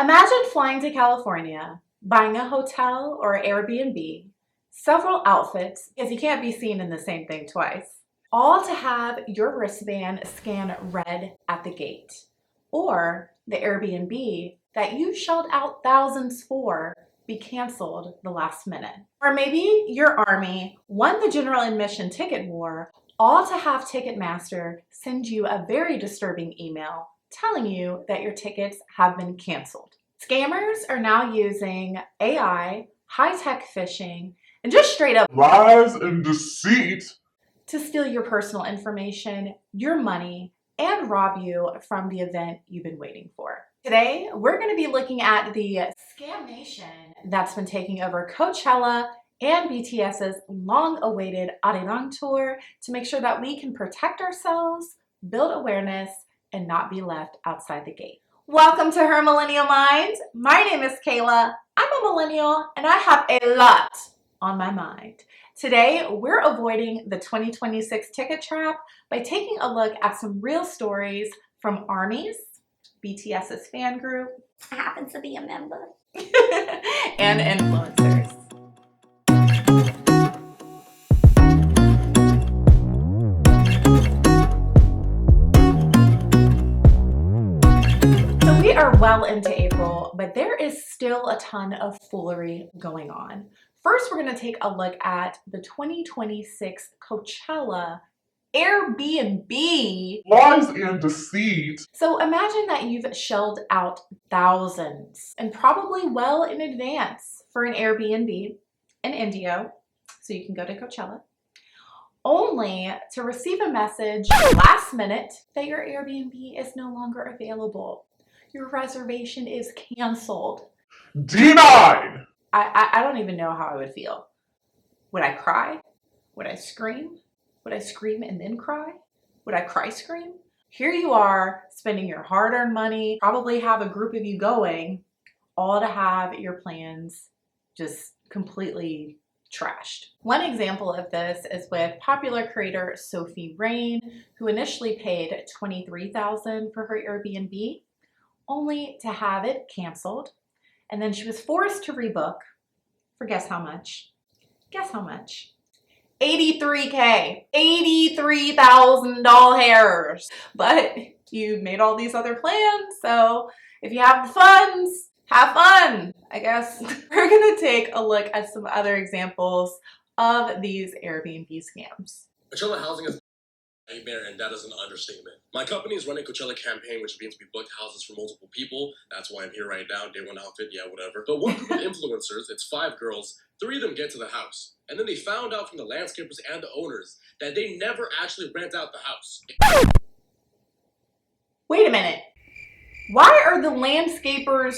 Imagine flying to California, buying a hotel or Airbnb, several outfits, because you can't be seen in the same thing twice, all to have your wristband scan red at the gate, or the Airbnb that you shelled out thousands for be canceled the last minute. Or maybe your army won the general admission ticket war, all to have Ticketmaster send you a very disturbing email telling you that your tickets have been canceled. Scammers are now using AI, high-tech phishing, and just straight up lies and deceit to steal your personal information, your money, and rob you from the event you've been waiting for. Today, we're going to be looking at the SCAMNATION that's been taking over Coachella and BTS's long-awaited Arirang tour to make sure that we can protect ourselves, build awareness, and not be left outside the gate. Welcome to Her Millennial Mind. My name is Kayla. I'm a millennial and I have a lot on my mind. Today, we're avoiding the 2026 ticket trap by taking a look at some real stories from armies, BTS's fan group, I happen to be a member, and influencers. So we are well into April, but there is still a ton of foolery going on. First, we're going to take a look at the 2026 Coachella Airbnb. lies and deceit. So imagine that you've shelled out thousands and probably well in advance for an Airbnb in Indio, so you can go to Coachella, only to receive a message last minute that your Airbnb is no longer available. Your reservation is canceled. Denied. I don't even know how I would feel. Would I cry? Would I scream? Would I scream and then cry? Would I cry scream? Here you are spending your hard-earned money, probably have a group of you going, all to have your plans just completely trashed. One example of this is with popular creator Sophie Rain, who initially paid $23,000 for her Airbnb, only to have it canceled. And then she was forced to rebook for guess how much? Guess how much? $83K, $83,000. But you made all these other plans, so if you have the funds, have fun, I guess. We're gonna take a look at some other examples of these Airbnb scams. Coachella housing is a nightmare, and that is an understatement. My company is running a Coachella campaign, which means we booked houses for multiple people. That's why I'm here right now. Day one outfit, yeah, whatever. But one group of influencers, it's 5 girls, 3 of them get to the house. And then they found out from the landscapers and the owners that they never actually rent out the house. Wait a minute. Why are the landscapers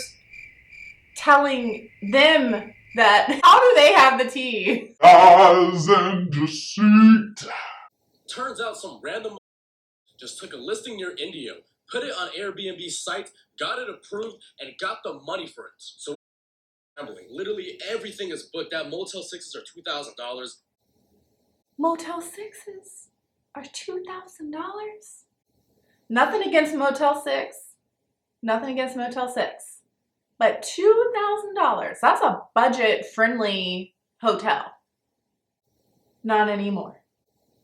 telling them that? How do they have the tea? Lies and deceit. Turns out some random just took a listing near Indio, put it on Airbnb's site, got it approved, and got the money for it. So gambling. Literally everything is booked. That Motel 6s are $2,000. Motel 6s are $2,000? Nothing against Motel 6. Nothing against Motel 6. But $2,000, that's a budget-friendly hotel. Not anymore.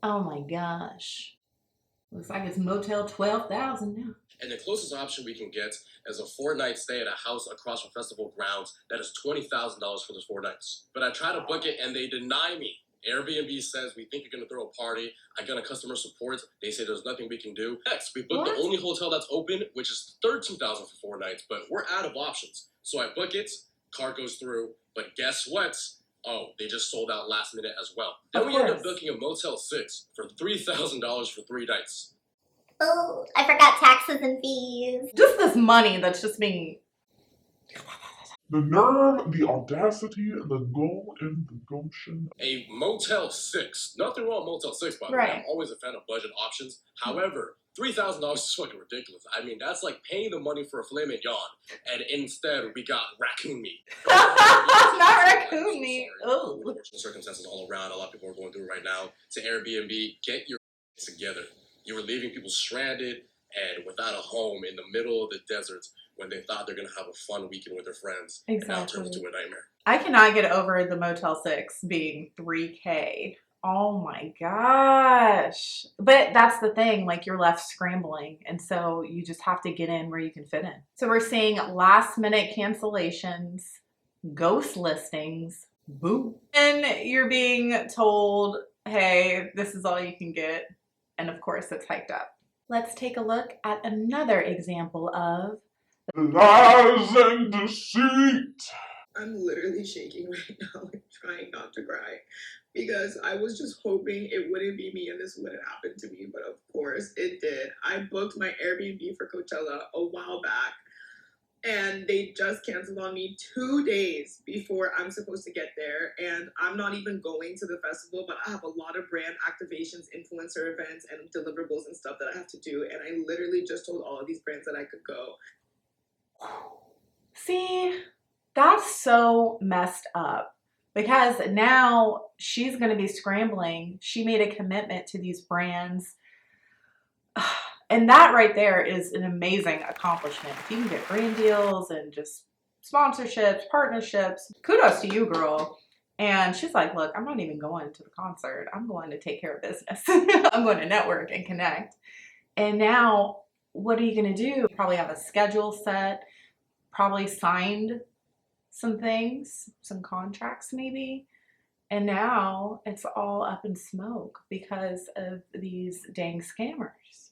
Oh my gosh. Looks like it's Motel 12,000 now. And the closest option we can get is a 4-night stay at a house across from festival grounds that is $20,000 for those 4 nights. But I try to book it and they deny me. Airbnb says, we think you're going to throw a party. I got a customer support. They say there's nothing we can do. Next, we booked the only hotel that's open, which is $13,000 for 4 nights, but we're out of options. So I book it, car goes through, but guess what? Oh, they just sold out last minute as well. Then we end up booking a Motel 6 for $3,000 for 3 nights. oh, I forgot taxes and fees. Just this money that's just being... The nerve, the audacity, the goal, and the gumption. A Motel 6. Nothing wrong with Motel 6, by the way. I'm always a fan of budget options. However, $3,000 is fucking ridiculous. I mean, that's like paying the money for a filet mignon, and instead we got raccoon meat. Not raccoon meat. Oh. Unfortunate circumstances all around. A lot of people are going through it right now. To Airbnb, get your together. You were leaving people stranded and without a home in the middle of the desert when they thought they're gonna have a fun weekend with their friends. And now it turns Exactly. into a nightmare. I cannot get over the Motel 6 being $3K. Oh my gosh. But that's the thing, like you're left scrambling. And so you just have to get in where you can fit in. So we're seeing last minute cancellations, ghost listings, boo. And you're being told, hey, this is all you can get. And of course it's hiked up. Let's take a look at another example of Lies and deceit. I'm literally shaking right now, like trying not to cry, because I was just hoping it wouldn't be me and this wouldn't happen to me, but of course it did. I booked my Airbnb for Coachella a while back, and they just canceled on me 2 days before I'm supposed to get there, and I'm not even going to the festival, but I have a lot of brand activations, influencer events, and deliverables and stuff that I have to do, and I literally just told all of these brands that I could go. See, that's so messed up because now she's going to be scrambling. She made a commitment to these brands. And that right there is an amazing accomplishment. If you can get brand deals and just sponsorships, partnerships, kudos to you, girl. And she's like, look, I'm not even going to the concert. I'm going to take care of business. I'm going to network and connect. And now what are you going to do? You probably have a schedule set, probably signed some things, some contracts maybe. And now it's all up in smoke because of these dang scammers.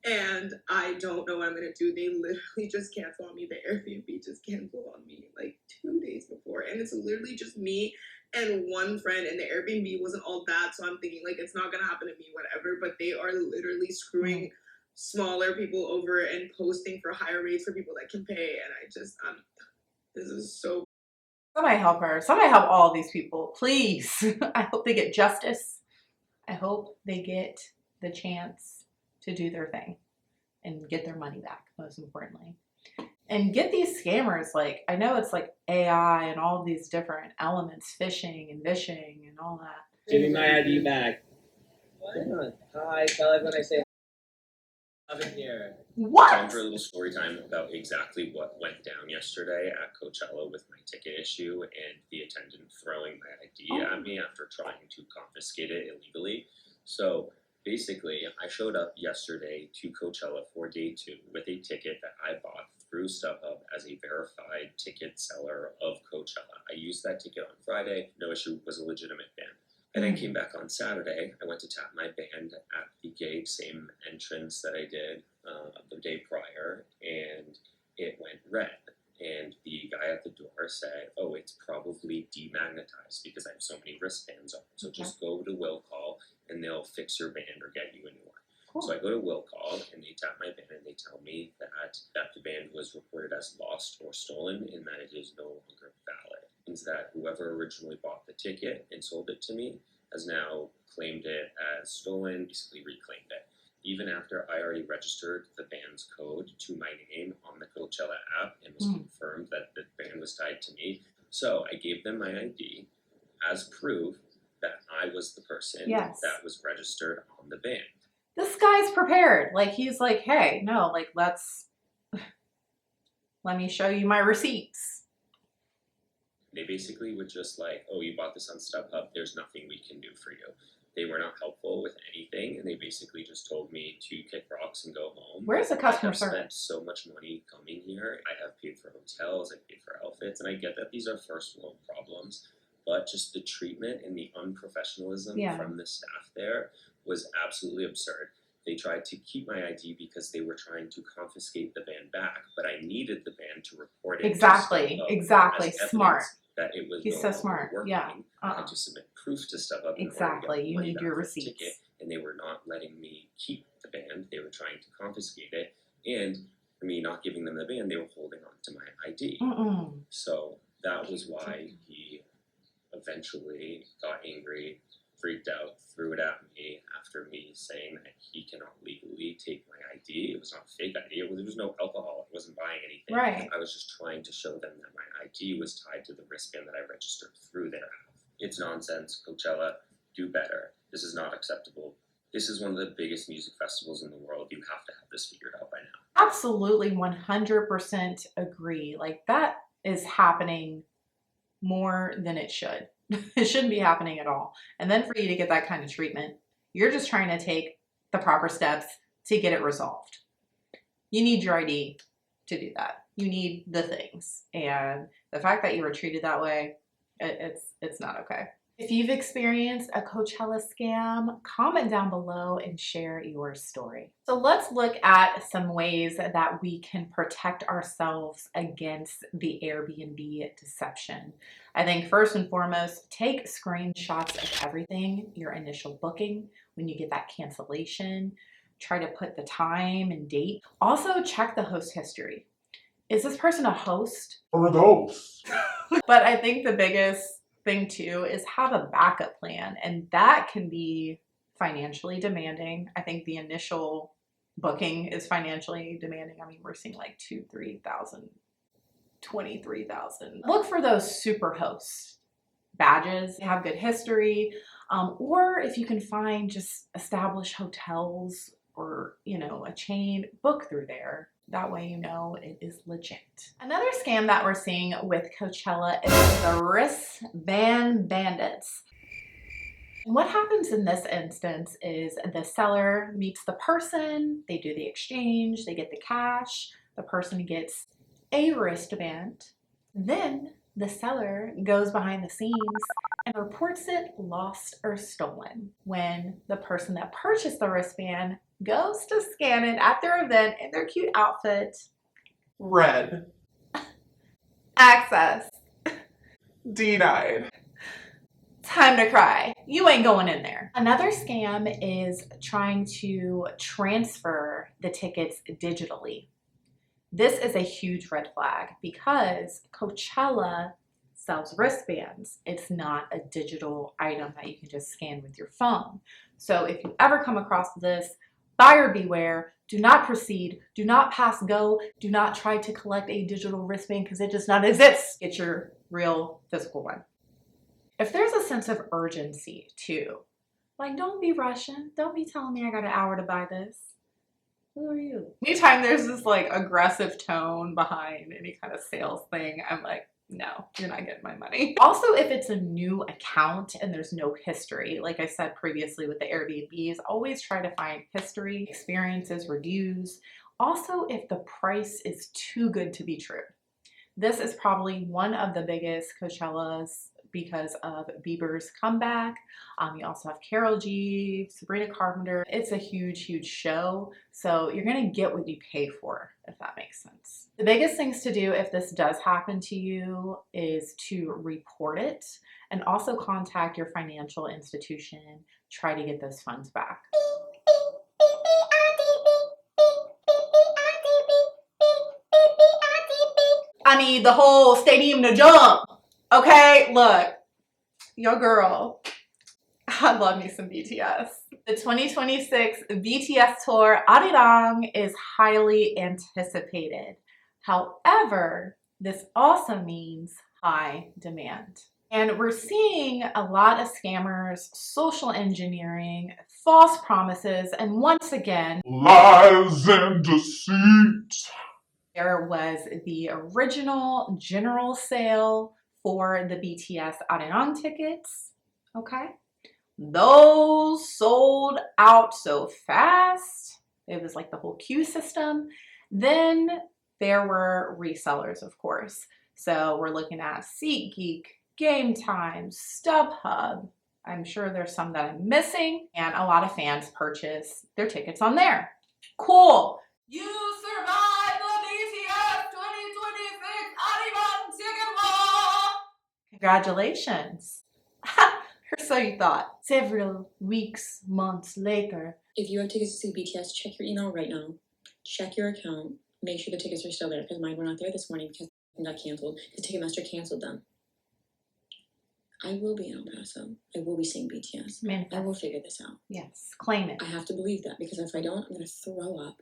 And I don't know what I'm gonna do. They literally just canceled on me. The Airbnb just canceled on me like 2 days before. And it's literally just me and one friend, and the Airbnb wasn't all that. So I'm thinking like it's not gonna happen to me, whatever. But they are literally screwing smaller people over and posting for higher rates for people that can pay. And this is so. Somebody help her. Somebody help all these people, please. I hope they get justice. I hope they get the chance to do their thing and get their money back, most importantly. And get these scammers, like, I know it's like AI and all these different elements, phishing and vishing and all that. Give me my ID back. Hang on. Hi, tell everyone I say I'm in here. What? Time for a little story time about exactly what went down yesterday at Coachella with my ticket issue and the attendant throwing my ID at me after trying to confiscate it illegally. So basically, I showed up yesterday to Coachella for day 2 with a ticket that I bought through StubHub as a verified ticket seller of Coachella. I used that ticket on Friday. No issue, was a legitimate band. I then came back on Saturday. I went to tap my band at the gate, same entrance that I did the day prior, and it went red. And the guy at the door said, oh, it's probably demagnetized because I have so many wristbands on. So just go to Will Call and they'll fix your band or get you a new one. Cool. So I go to Will Call and they tap my band and they tell me that the band was reported as lost or stolen and that it is no longer valid. It means that whoever originally bought the ticket and sold it to me has now claimed it as stolen, basically reclaimed it. Even after I already registered the band's code to my name on the Coachella app and was confirmed that the band was tied to me. So I gave them my ID as proof that I was the person that was registered on the band. This guy's prepared. Like, he's like, hey, no, like, let me show you my receipts. They basically were just like, oh, you bought this on StubHub, there's nothing we can do for you. They were not helpful with anything, and they basically just told me to kick rocks and go home. Where's the customer service? I have spent so much money coming here. I have paid for hotels, I paid for outfits, and I get that these are first world problems, but just the treatment and the unprofessionalism from the staff there was absolutely absurd. They tried to keep my ID because they were trying to confiscate the band back, but I needed the band to report it. Exactly, exactly. Smart. That it was He's so smart. working. Yeah. I had to submit proof to StubHub. Exactly. You need your receipts. Ticket, and they were not letting me keep the band. They were trying to confiscate it. And for me not giving them the band, they were holding on to my ID. So that was why he eventually got angry, freaked out, threw it at me after me saying that he cannot legally take my ID. It was not fake ID. There was no alcohol. I wasn't buying anything. Right. I was just trying to show them that my ID was tied to the wristband that I registered through their app. It's nonsense. Coachella, do better. This is not acceptable. This is one of the biggest music festivals in the world. You have to have this figured out by now. Absolutely 100% agree. Like that is happening more than it should. It shouldn't be happening at all. And then for you to get that kind of treatment, you're just trying to take the proper steps to get it resolved. You need your ID to do that. You need the things. And the fact that you were treated that way, it's not okay. If you've experienced a Coachella scam, comment down below and share your story. So let's look at some ways that we can protect ourselves against the Airbnb deception. I think first and foremost, take screenshots of everything, your initial booking, when you get that cancellation, try to put the time and date. Also check the host history. Is this person a host? Or a ghost? But I think the biggest thing too is have a backup plan, and that can be financially demanding. I think the initial booking is financially demanding. I mean, we're seeing like $2,000, $3,000, $23,000. Look for those super hosts badges, have good history, or if you can find just established hotels or, you know, a chain, book through there. That way you know it is legit. Another scam that we're seeing with Coachella is the wristband bandits. And what happens in this instance is the seller meets the person, they do the exchange, they get the cash, the person gets a wristband, then the seller goes behind the scenes and reports it lost or stolen when the person that purchased the wristband goes to scan it at their event in their cute outfit. Red. Access. Denied. Time to cry. You ain't going in there. Another scam is trying to transfer the tickets digitally. This is a huge red flag because Coachella sells wristbands. It's not a digital item that you can just scan with your phone. So if you ever come across this, buyer beware. Do not proceed. Do not pass go. Do not try to collect a digital wristband because it does not exist. Get your real physical one. If there's a sense of urgency too, like don't be rushing. Don't be telling me I got an hour to buy this. Who are you? Anytime there's this like aggressive tone behind any kind of sales thing, I'm like, no, you're not getting my money. Also, if it's a new account and there's no history, like I said previously with the Airbnbs, always try to find history, experiences, reviews. Also, if the price is too good to be true. This is probably one of the biggest Coachellas because of Bieber's comeback. You also have Karol G, Sabrina Carpenter. It's a huge, huge show. So you're gonna get what you pay for, if that makes sense. The biggest things to do if this does happen to you is to report it and also contact your financial institution. Try to get those funds back. I need the whole stadium to jump. Okay, look, your girl. I love me some BTS. The 2026 BTS tour Arirang is highly anticipated. However, this also means high demand. And we're seeing a lot of scammers, social engineering, false promises, and once again, Lies and deceit. there was the original general sale for the BTS Arirang tickets, okay? Those sold out so fast. It was like the whole queue system. Then there were resellers, of course. So we're looking at SeatGeek, Game Time, StubHub. I'm sure there's some that I'm missing. And a lot of fans purchase their tickets on there. Cool. You survived the BTS 2026 Arirang ticket war! Congratulations. Or so you thought. Several weeks, months later. If you have tickets to see BTS, check your email right now. Check your account. Make sure the tickets are still there because mine were not there this morning because they got canceled. Because Ticketmaster canceled them. I will be in El Paso. I will be seeing BTS. I will figure this out. Yes, claim it. I have to believe that because if I don't, I'm going to throw up.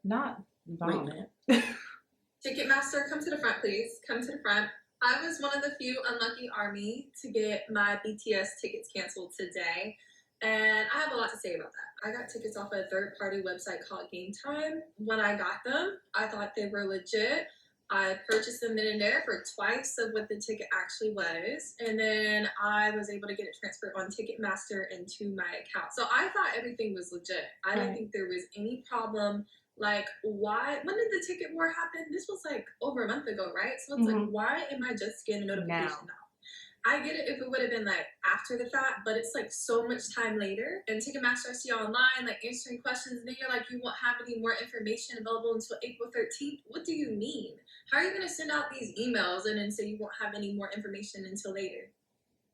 Not vomit. Ticketmaster, come to the front, please. Come to the front. I was one of the few unlucky army to get my BTS tickets canceled today, and I have a lot to say about that. I got tickets off a third-party website called Game Time. When I got them, I thought they were legit. I purchased them then and there for twice of what the ticket actually was. And then I was able to get it transferred on Ticketmaster into my account. So I thought everything was legit. I didn't think there was any problem. Like, why? When did the ticket war happen? This was like over a month ago, right? So it's like, why am I just getting a notification now? I get it if it would have been like after the fact, but it's like so much time later. And Ticketmaster, I see online, like answering questions, and then you're like, you won't have any more information available until April 13th. What do you mean? How are you going to send out these emails and then say you won't have any more information until later?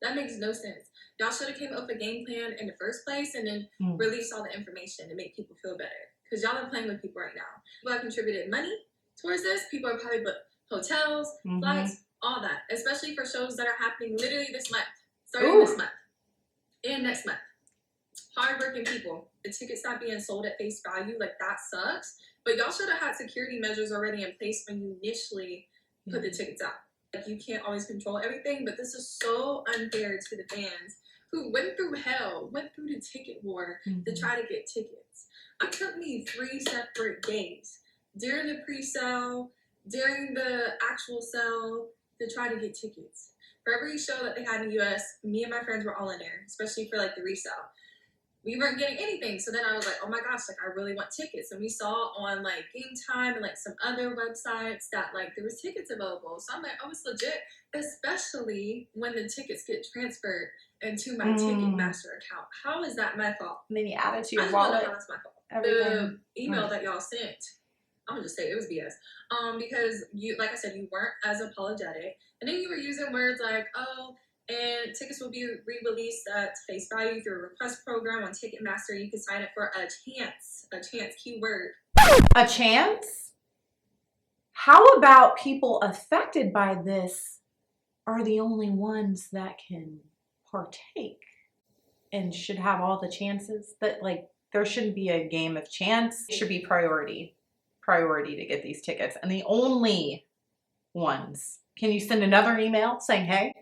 That makes no sense. Y'all should have came up with a game plan in the first place and then released all the information to make people feel better. Because y'all are playing with people right now. People have contributed money towards this. People are probably booked hotels, flights, all that. Especially for shows that are happening literally this month. Starting this month. And next month. Hardworking people. The tickets not being sold at face value, like that sucks. But y'all should have had security measures already in place when you initially put the tickets out. Like, you can't always control everything, but this is so unfair to the fans who went through hell, went through the ticket war to try to get tickets. It took me 3 separate days during the pre-sale, during the actual sale, to try to get tickets. For every show that they had in the US, me and my friends were all in there, especially for like the resale. We weren't getting anything. So then I was like, oh my gosh, like I really want tickets. And we saw on like Game Time and like some other websites that like there was tickets available. So I'm like, oh, it's legit, especially when the tickets get transferred into my Ticketmaster account. How is that my fault? And then you add it to your I just want to wallet. know how it's my fault. Everything. The email that y'all sent, I'm gonna just say it was BS. Because you, like I said, you weren't as apologetic. And then you were using words like, oh, and tickets will be re-released at face value through a request program on Ticketmaster. You can sign up for a chance keyword. A chance? How about people affected by this are the only ones that can partake and should have all the chances? That like there shouldn't be a game of chance. It should be priority to get these tickets. And the only ones. Can you send another email saying, hey,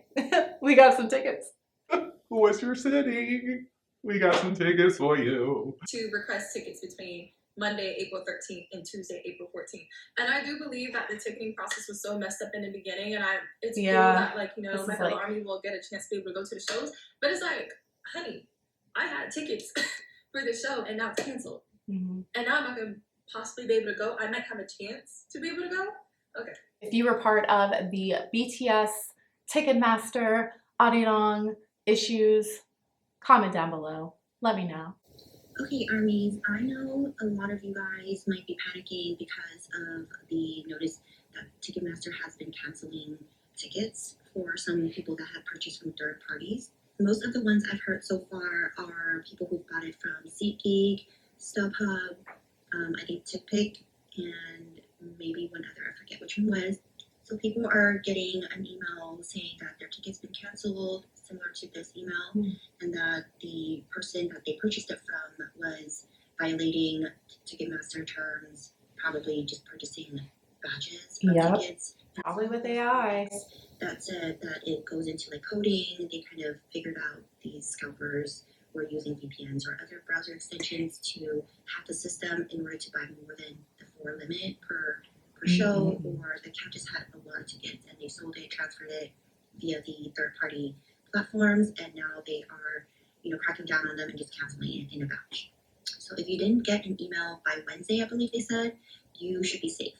we got some tickets? What's your city? We got some tickets for you. To request tickets between Monday, April 13th and Tuesday, April 14th. And I do believe that the ticketing process was so messed up in the beginning. And it's cool that, like, you know, my fellow army will get a chance to be able to go to the shows. But it's like, honey, I had tickets for the show and now it's canceled. And now I'm not going to possibly be able to go. I might have a chance to be able to go. Okay. If you were part of the BTS Ticketmaster Arirang issues, comment down below. Let me know. Okay, armies, I know a lot of you guys might be panicking because of the notice that Ticketmaster has been canceling tickets for some people that have purchased from third parties. Most of the ones I've heard so far are people who bought it from SeatGeek, StubHub, I think TickPick, and maybe one other, I forget which one was. So people are getting an email saying that their ticket's been canceled, similar to this email, and that the person that they purchased it from was violating Ticketmaster terms, probably just purchasing badges of tickets. Probably with AI. That said that it goes into like coding. They kind of figured out these scalpers were using VPNs or other browser extensions to hack the system in order to buy more than the 4 limit per show, or the account just had a lot of tickets and they sold it, transferred it via the third-party platforms, and now they are, you know, cracking down on them and just canceling it in a batch. So if you didn't get an email by Wednesday, I believe they said, you should be safe.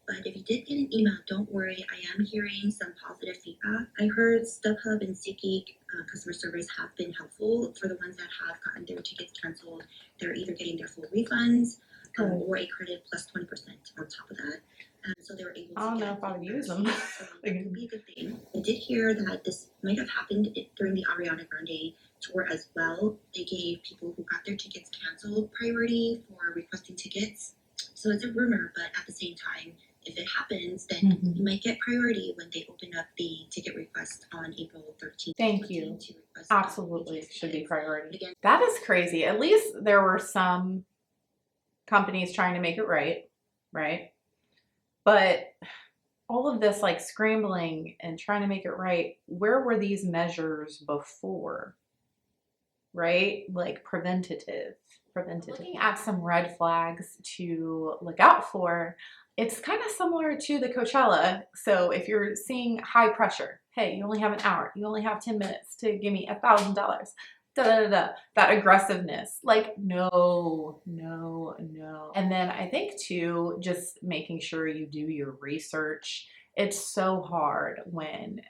But if you did get an email, don't worry. I am hearing some positive feedback. I heard StubHub and SeatGeek customer service have been helpful for the ones that have gotten their tickets canceled. They're either getting their full refunds or a credit plus 20% on top of that. So they were able to. I don't know if I would use them. So that could be a good thing. I did hear that this might have happened during the Ariana Grande tour as well. They gave people who got their tickets canceled priority for requesting tickets. So it's a rumor, but at the same time, if it happens, then you might get priority when they open up the ticket request on April 13th. Thank you. Absolutely should be priority. Again, that is crazy. At least there were some companies trying to make it right? But all of this like scrambling and trying to make it right, where were these measures before? Right? Like preventative. preventative. Looking at some red flags to look out for, it's kind of similar to the Coachella. So if you're seeing high pressure, hey, you only have an hour, you only have 10 minutes to give me $1,000, that aggressiveness, like no. And then I think too, just making sure you do your research. It's so hard when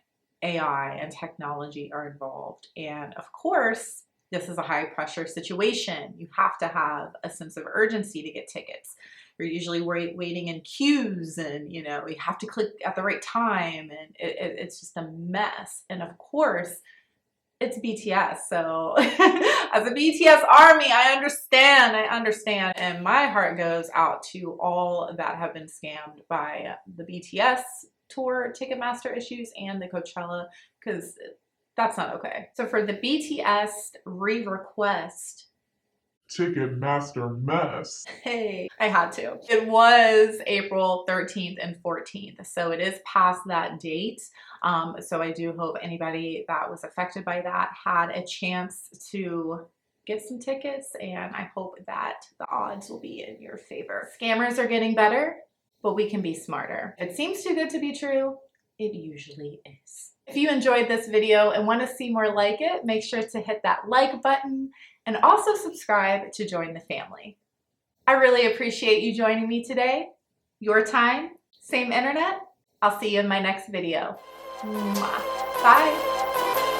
AI and technology are involved. And of course, this is a high pressure situation. You have to have a sense of urgency to get tickets. You're usually waiting in queues, and you have to click at the right time, and it's just a mess. And of course, it's BTS. So as a BTS army, I understand. And my heart goes out to all that have been scammed by the BTS tour Ticketmaster issues and the Coachella, because that's not okay. So for the BTS re-request, Ticketmaster mess. hey, I had to. It was April 13th and 14th, so it is past that date. So I do hope anybody that was affected by that had a chance to get some tickets, and I hope that the odds will be in your favor. Scammers are getting better, but we can be smarter. If it seems too good to be true, it usually is. If you enjoyed this video and want to see more like it, make sure to hit that like button and also subscribe to join the family. I really appreciate you joining me today. Your time, same internet. I'll see you in my next video. Mwah. Bye.